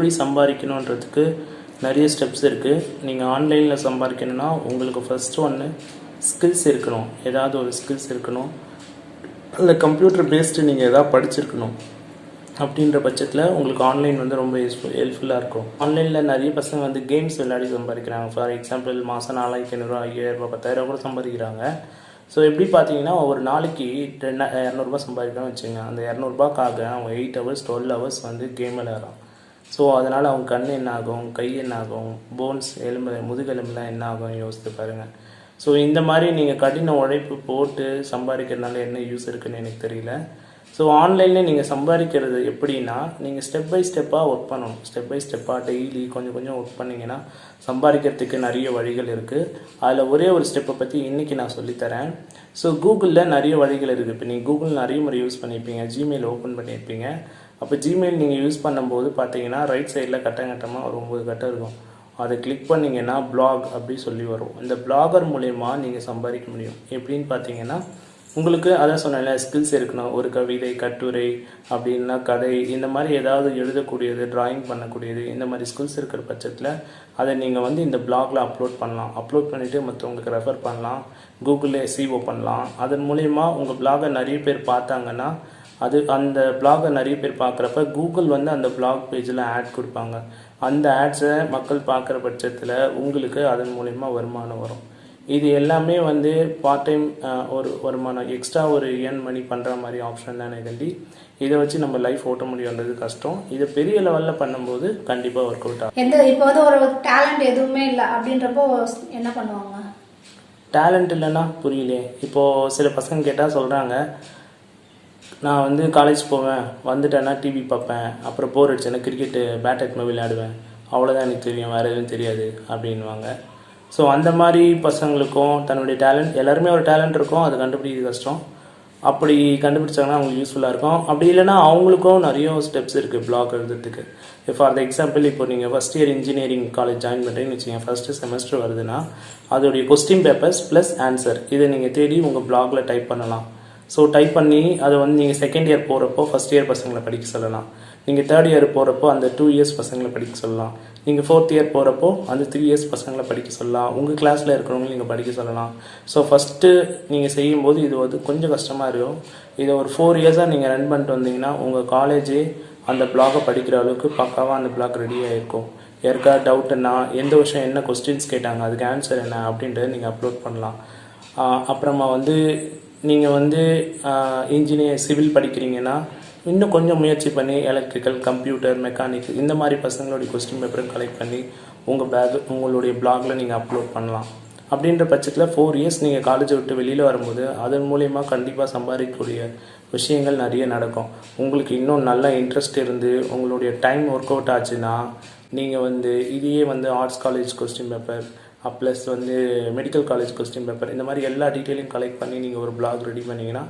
எப்படி சம்பாதிக்கணுன்றதுக்கு நிறைய ஸ்டெப்ஸ் இருக்குது. நீங்கள் ஆன்லைனில் சம்பாதிக்கணுன்னா உங்களுக்கு ஃபஸ்ட்டு ஒன்று ஸ்கில்ஸ் இருக்கணும். ஏதாவது ஒரு ஸ்கில்ஸ் இருக்கணும். இல்லை கம்ப்யூட்டர் பேஸ்டு நீங்கள் எதாவது படிச்சிருக்கணும். அப்படின்ற பட்சத்தில் உங்களுக்கு ஆன்லைன் வந்து ரொம்ப ஹெல்ப்ஃபுல்லாக இருக்கும். ஆன்லைனில் நிறைய பசங்க வந்து கேம்ஸ் விளையாடி சம்பாதிக்கிறாங்க. ஃபார் எக்ஸாம்பிள் மாதம் 4500, 5000, 10,000 கூட சம்பாதிக்கிறாங்க. ஸோ எப்படி பார்த்தீங்கன்னா ஒரு நாளைக்கு 200 சம்பாதிக்கணும்னு வச்சுங்க. அந்த 200 அவங்க 8 hours 12 hours வந்து கேம் விளையாடுறான். ஸோ அதனால் அவங்க கண் என்ன ஆகும், கை என்ன ஆகும், போன்ஸ் எலும்பு முதுகெலும்புலாம் என்ன ஆகும் யோசித்து பாருங்கள். ஸோ இந்த மாதிரி நீங்கள் கடின உழைப்பு போட்டு சம்பாதிக்கிறதுனால என்ன யூஸ் இருக்குதுன்னு எனக்கு தெரியல. ஸோ ஆன்லைனில் நீங்கள் சம்பாதிக்கிறது எப்படின்னா நீங்கள் ஸ்டெப் பை ஸ்டெப்பாக ஒர்க் பண்ணணும். ஸ்டெப் பை ஸ்டெப்பாக டெய்லி கொஞ்சம் கொஞ்சம் ஒர்க் பண்ணிங்கன்னா சம்பாதிக்கிறதுக்கு நிறைய வழிகள் இருக்குது. அதில் ஒரே ஒரு ஸ்டெப்பை பற்றி இன்றைக்கி நான் சொல்லித்தரேன். ஸோ கூகுளில் நிறைய வழிகள் இருக்குது. இப்போ நீங்கள் கூகுள் நிறைய முறை யூஸ் பண்ணியிருப்பீங்க, ஜிமெயில் ஓப்பன் பண்ணியிருப்பீங்க. அப்போ ஜிமெயில் நீங்கள் யூஸ் பண்ணும்போது பார்த்தீங்கன்னா ரைட் சைடில் கட்டமாக ஒரு 9 கட்டம் இருக்கும். அதை கிளிக் பண்ணிங்கன்னா பிளாக் அப்படி சொல்லி வரும். இந்த பிளாகர் மூலயமா நீங்கள் சம்பாதிக்க முடியும். எப்படின்னு பார்த்தீங்கன்னா உங்களுக்கு அதான் சொன்னேன்ல, ஸ்கில்ஸ் இருக்கணும். ஒரு கவிதை, கட்டுரை, அப்படின்னா கதை, இந்த மாதிரி ஏதாவது எழுதக்கூடியது, ட்ராயிங் பண்ணக்கூடியது, இந்த மாதிரி ஸ்கில்ஸ் இருக்கிற பட்சத்தில் அதை நீங்கள் வந்து இந்த பிளாகில் அப்லோட் பண்ணலாம். அப்லோட் பண்ணிவிட்டு மற்றவங்களுக்கு ரெஃபர் பண்ணலாம், கூகுளில் SEO பண்ணலாம். அதன் மூலயமா உங்கள் பிளாகை நிறைய பேர் பார்த்தாங்கன்னா அந்த பிளாகை நிறைய பேர் பார்க்குறப்ப கூகுள் வந்து அந்த பிளாக் பேஜில் ஆட் கொடுப்பாங்க. அந்த ஆட்ஸை மக்கள் பார்க்குற பட்சத்தில் உங்களுக்கு அதன் மூலயமா வருமானம் வரும். இது எல்லாமே வந்து பார்ட் டைம் ஒரு வருமானம், எக்ஸ்ட்ரா ஒரு ஏர்ன் மணி பண்ணுற மாதிரி ஆப்ஷன் தானே கண்டி. இதை வச்சு நம்ம லைஃப் ஓட்ட முடியுன்றது கஷ்டம். இதை பெரிய லெவலில் பண்ணும்போது கண்டிப்பாக ஒர்க் அவுட் ஆகும். இப்போ வந்து ஒரு டேலண்ட் எதுவுமே இல்லை அப்படின்றப்போ என்ன பண்ணுவாங்க? டேலண்ட் இல்லைன்னா புரியலையே. இப்போது சில பசங்க கேட்டால் சொல்கிறாங்க, நான் வந்து காலேஜ் போவேன், வந்துட்டேன்னா டிவி பார்ப்பேன், அப்புறம் போர் அடிச்சேன்னா கிரிக்கெட்டு பேட் எடுத்து விளையாடுவேன், அவ்வளோதான் எனக்கு தெரியும், வேறு எதுவும் தெரியாது அப்படின்வாங்க. ஸோ அந்த மாதிரி பசங்களுக்கும் தன்னுடைய டேலண்ட், எல்லாருமே ஒரு டேலண்ட் இருக்கும், அது கண்டுபிடிக்கிறது கஷ்டம். அப்படி கண்டுபிடிச்சாங்கன்னா அவங்களுக்கு யூஸ்ஃபுல்லாக இருக்கும். அப்படி இல்லைன்னா அவங்களுக்கும் நிறைய ஸ்டெப்ஸ் இருக்குது பிளாக் எழுதுறதுக்கு. ஃபார் எக்ஸாம்பிள் இப்போ நீங்கள் first year engineering college join பண்ணுறீங்கன்னு வச்சுக்கோங்க. ஃபஸ்ட்டு செமஸ்டர் வருதுன்னா அதோடைய கொஸ்டின் பேப்பர்ஸ் ப்ளஸ் ஆன்சர் இதை நீங்கள் தேடி உங்கள் பிளாகில் டைப் பண்ணலாம். ஸோ டைப் பண்ணி அதை வந்து நீங்கள் செகண்ட் இயர் போகிறப்போ ஃபஸ்ட் இயர் பசங்களை படிக்க சொல்லலாம். நீங்கள் தேர்ட் இயர் போகிறப்போ அந்த 2 years பசங்களை படிக்க சொல்லலாம். நீங்கள் 4th இயர் போகிறப்போ அந்த 3 years பசங்களை படிக்க சொல்லலாம். உங்கள் கிளாஸில் இருக்கிறவங்களும் நீங்கள் படிக்க சொல்லலாம். ஸோ ஃபஸ்ட்டு நீங்கள் செய்யும்போது இது வந்து கொஞ்சம் கஷ்டமாக இருக்கும். இதை ஒரு 4 years நீங்கள் ரன் பண்ணிட்டு வந்தீங்கன்னா உங்கள் காலேஜே அந்த பிளாகை படிக்கிற அளவுக்கு பக்காவாக அந்த பிளாக் ரெடியாக இருக்கும். யாருக்கா டவுட்டுன்னா எந்த விஷயம் என்ன கொஸ்டின்ஸ் கேட்டாங்க, அதுக்கு ஆன்சர் என்ன அப்படின்றத நீங்கள் அப்லோட் பண்ணலாம். அப்புறமா வந்து நீங்கள் வந்து இன்ஜினியர் சிவில் படிக்கிறீங்கன்னா இன்னும் கொஞ்சம் முயற்சி பண்ணி எலக்ட்ரிக்கல், கம்ப்யூட்டர், மெக்கானிக் இந்த மாதிரி பசங்களுடைய கொஸ்டின் பேப்பரை கலெக்ட் பண்ணி உங்களுடைய பிளாகில் நீங்கள் அப்லோட் பண்ணலாம். அப்படின்ற பட்சத்தில் 4 years நீங்கள் காலேஜை விட்டு வெளியில் வரும்போது அதன் மூலயமா கண்டிப்பாக சம்பாதிக்கக்கூடிய விஷயங்கள் நிறைய நடக்கும். உங்களுக்கு இன்னும் நல்ல இன்ட்ரெஸ்ட் இருந்து உங்களுடைய டைம் ஒர்க் அவுட் ஆச்சுன்னா நீங்கள் வந்து இதையே வந்து arts college question paper plus வந்து மெடிக்கல் காலேஜ் கொஸ்டின் பேப்பர் இந்த மாதிரி எல்லா டீட்டெயிலையும் கலெக்ட் பண்ணி நீங்கள் ஒரு பிளாக் ரெடி பண்ணிங்கன்னா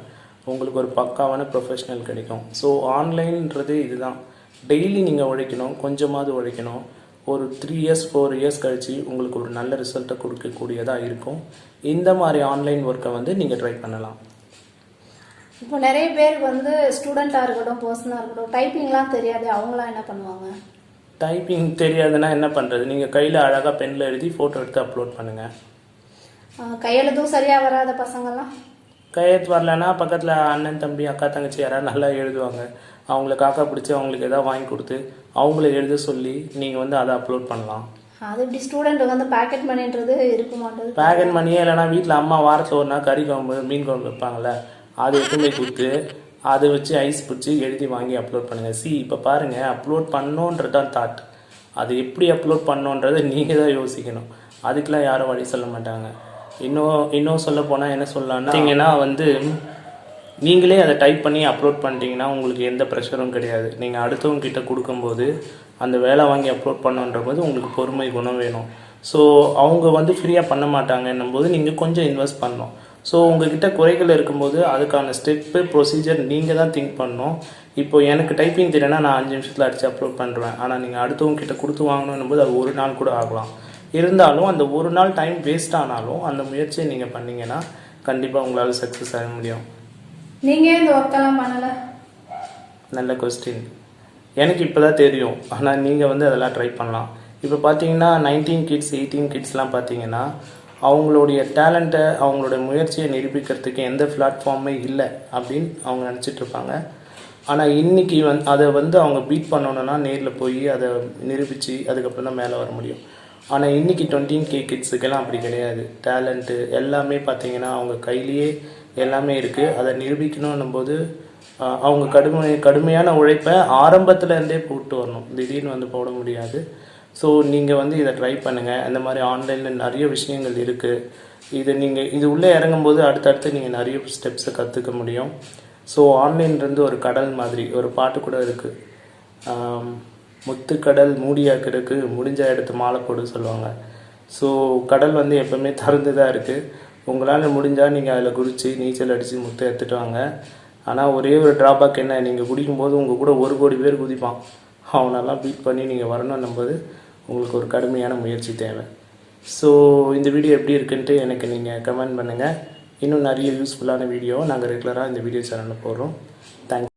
உங்களுக்கு ஒரு பக்காவான ப்ரொஃபஷ்னல் கிடைக்கும். ஸோ ஆன்லைன்ன்றது இதுதான். டெய்லி நீங்கள் உழைக்கணும், கொஞ்சமாவது உழைக்கணும். ஒரு 3 years 4 years கழித்து உங்களுக்கு ஒரு நல்ல ரிசல்ட்டை கொடுக்கக்கூடியதாக இருக்கும். இந்த மாதிரி ஆன்லைன் ஒர்க்கை வந்து நீங்கள் ட்ரை பண்ணலாம். இப்போ நிறைய பேருக்கு வந்து ஸ்டூடெண்ட்டாக இருக்கட்டும், பர்சனாக இருக்கட்டும், டைப்பிங்லாம் தெரியாது, அவங்களாம் என்ன பண்ணுவாங்க? டைப்பிங் தெரியாதுன்னா என்ன பண்ணுறது, நீங்கள் கையில் அழகாக பெனில் எழுதி ஃபோட்டோ எடுத்து அப்லோட் பண்ணுங்கள். கையெழுதும் சரியாக வராத பசங்கள்லாம் கையெழுத்து வரலன்னா பக்கத்தில் அண்ணன், தம்பி, அக்கா, தங்கச்சி யாராவது நல்லா எழுதுவாங்க, அவங்கள காக்கா பிடிச்சி அவங்களுக்கு எதாவது வாங்கி கொடுத்து அவங்கள எழுத சொல்லி நீங்கள் வந்து அதை அப்லோட் பண்ணலாம். அது இப்படி ஸ்டூடெண்ட் வந்து பேக்கெட் மணின்றது இருக்க மாட்டேது. பேக்கெட் மணியே இல்லைனா வீட்டில் அம்மா வாரத்தில் ஒரு நாள் கறி குழம்பு, மீன் குழம்பு வைப்பாங்கள்ல, அதை எடுத்து போய் கொடுத்து அதை வச்சு ஐஸ் பிடிச்சி எழுதி வாங்கி அப்லோட் பண்ணுங்கள். இப்போ பாருங்கள், அப்லோட் பண்ணோன்றது தான் தாட். அது எப்படி அப்லோட் பண்ணோன்றதை நீங்கள் தான் யோசிக்கணும். அதுக்கெலாம் யாரும் வழி சொல்ல மாட்டாங்க. இன்னும் சொல்ல போனால் என்ன சொல்லலான்னா வந்து நீங்களே அதை டைப் பண்ணி அப்லோட் பண்ணிட்டீங்கன்னா உங்களுக்கு எந்த ப்ரெஷரும் கிடையாது. நீங்கள் அடுத்தவங்க கிட்ட கொடுக்கும்போது அந்த வேலை வாங்கி அப்லோட் பண்ணுன்ற போது உங்களுக்கு பொறுமை குணம் வேணும். ஸோ அவங்க வந்து ஃப்ரீயாக பண்ண மாட்டாங்கன்னும் போது நீங்கள் கொஞ்சம் இன்வெஸ்ட் பண்ணணும். ஸோ உங்கள்கிட்ட குறைகள் இருக்கும்போது அதுக்கான ஸ்டெப்பு ப்ரொசீஜர் நீங்கள் தான் திங்க் பண்ணணும். இப்போது எனக்கு டைப்பிங் தெரியுன்னா நான் 5 நிமிஷத்தில் அடித்து அப்லோட் பண்ணுறேன். ஆனால் நீங்கள் அடுத்தவங்க கிட்ட கொடுத்து வாங்கணும் போது அது ஒரு நாள் கூட ஆகலாம். இருந்தாலும் அந்த ஒரு நாள் டைம் வேஸ்ட் ஆனாலும் அந்த முயற்சியை நீங்கள் பண்ணிங்கன்னா கண்டிப்பாக உங்களால் சக்ஸஸ் ஆக முடியும். நீங்கள் இந்த ஒர்க்கெல்லாம் பண்ணலை? நல்ல கொஸ்டின். எனக்கு இப்போ தான் தெரியும். ஆனால் நீங்கள் வந்து அதெல்லாம் ட்ரை பண்ணலாம். இப்போ பார்த்தீங்கன்னா 19 கிட்ஸ் 18 கிட்ஸ்லாம் பார்த்தீங்கன்னா அவங்களுடைய டேலண்ட்டை அவங்களுடைய முயற்சியை நிரூபிக்கிறதுக்கு எந்த பிளாட்ஃபார்மே இல்லை அப்படின்னு அவங்க நினச்சிட்டு இருப்பாங்க. ஆனால் இன்றைக்கி அதை வந்து அவங்க பீட் பண்ணணுன்னா நேரில் போய் அதை நிரூபித்து அதுக்கப்புறம் தான் மேலே வர முடியும். ஆனால் இன்றைக்கி 20K கிட்ஸுக்கெல்லாம் அப்படி கிடையாது. டேலண்ட்டு எல்லாமே பார்த்தீங்கன்னா அவங்க கையிலேயே எல்லாமே இருக்குது. அதை நிரூபிக்கணுன்னும் போது அவங்க கடுமையான உழைப்பை ஆரம்பத்துலேருந்தே போட்டு வரணும். திடீர்னு வந்து போட முடியாது. ஸோ நீங்கள் வந்து இதை ட்ரை பண்ணுங்கள். அந்த மாதிரி ஆன்லைனில் நிறைய விஷயங்கள் இருக்குது. இது உள்ளே இறங்கும்போது அடுத்தடுத்து நீங்கள் நிறைய ஸ்டெப்ஸை கற்றுக்க முடியும். ஸோ ஆன்லைன்லேருந்து ஒரு கடல் மாதிரி ஒரு பாட்டு கூட இருக்குது. முத்துக்கடல் மூடியா கிடக்கு முடிஞ்ச எடுத்து மாலை போடு சொல்லுவாங்க. ஸோ கடல் வந்து எப்போவுமே திறந்து தான் இருக்குது. உங்களால் முடிஞ்சால் நீங்கள் அதில் குதித்து நீச்சல் அடித்து முத்தை எடுத்துகிட்டு வாங்க. ஆனால் ஒரே ஒரு ட்ராபேக் என்ன, நீங்கள் குடிக்கும்போது உங்கள் கூட 1 கோடி பேர் குதிப்பான். அவனெல்லாம் பீட் பண்ணி நீங்கள் வரணுன்னும் போது உங்களுக்கு ஒரு கடுமையான முயற்சி தேவை. ஸோ இந்த வீடியோ எப்படி இருக்குன்ட்டு எனக்கு நீங்கள் கமெண்ட் பண்ணுங்கள். இன்னும் நிறைய யூஸ்ஃபுல்லான வீடியோவை நாங்கள் ரெகுலராக இந்த வீடியோ சேனலில் போடுறோம். தேங்க்ஸ்.